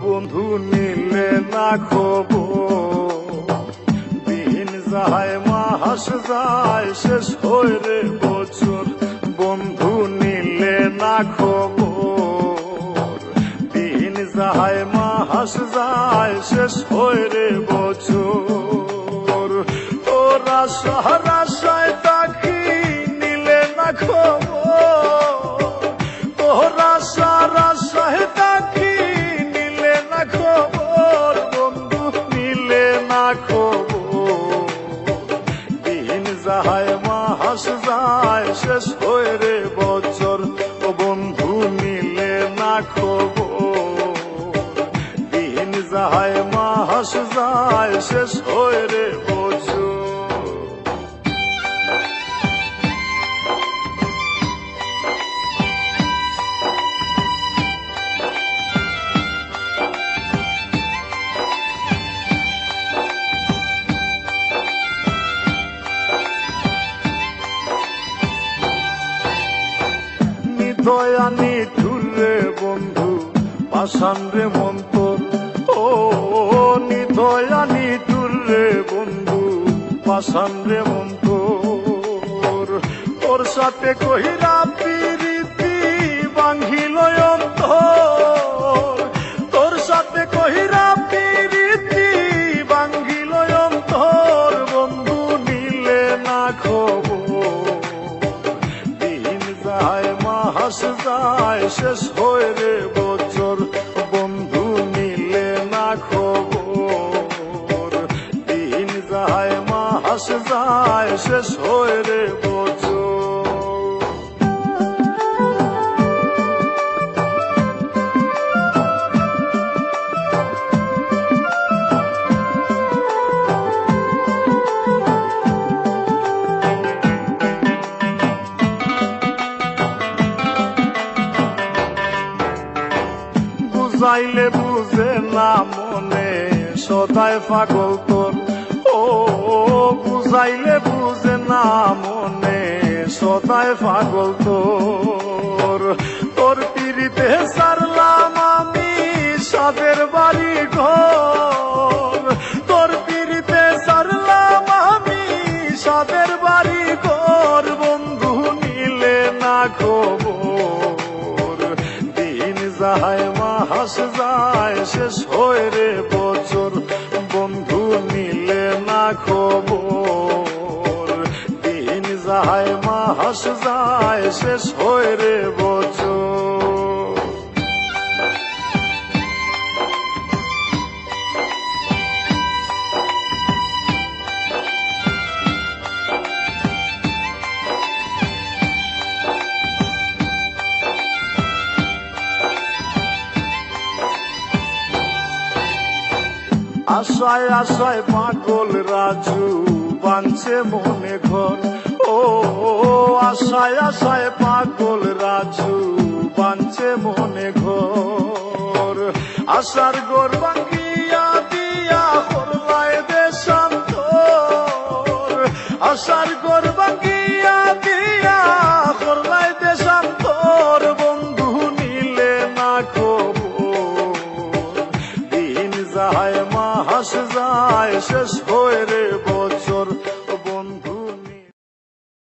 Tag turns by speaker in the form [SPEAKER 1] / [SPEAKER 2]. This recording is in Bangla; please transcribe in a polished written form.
[SPEAKER 1] বন্ধু নিলে না খবর, দিন যায় মাস যায় শেষ হয় রে বছর। বন্ধু নিলে না খবর, দিন যায় মাস যায় শেষ হয় রে বছর। তোরা সহরাশায় তাকি নিলে না খবর, তোরা সারাশায় তাকি নিলে না খবর। বন্ধু নিলে না খবর, দিন যায় মাস যায় শেষ হয় রে বছর। ও বন্ধু নিলে না খবর, দিন যায় মাস যায় শেষ হয় রে বছর। দয়ানি ঠুরে বন্ধু পাষাণ রে মন্তর, ও নিদয়ানি ঠুরে বন্ধু পাষাণ রে মন্তর। তোর সাথে কহিরা প্রীতি ভাঙিল অন্তর, তোর সাথে কহিরা প্রীতি ভাঙিল অন্তর। বন্ধু নিলে না খবর, দিন যায় মাস যায় শেষ হয় রে বছর। বন্ধু নিলে না খবর, দিন যায় মাস যায় শেষ হয় রে বছর। বুঝাইলে বুঝে না মনে সদায় পাগল তোর, ও বুঝাইলে বুঝে না মনে সদায় পাগল তোর। তোর পিড়িতে সারলাম আমি সাদের বাড়ি ঘর, তোর পিড়িতে সারলাম আমি সাদের বাড়ি ঘর। বন্ধু নিলে না খবর, দিন যায় মাস যায় শেষ হয় রে বছর। বন্ধু নিলে না খবর, দিন যায় মাস যায় শেষ হয় রে বছর। আশায় আশায় পাগল রাজু বাঁধছে মনে ঘর, ও আশায় আশায় পাগল রাজু বাঁধছে মনে ঘর। আশার ঘর ভাঙ্গিয়া দিয়া করলায় দেশান্তর, আশার ঘর ভাঙ্গিয়া দিয়া করলায় দেশান্তর। বন্ধু নিলে না খবর, দিন যায় মাস যায় শেষ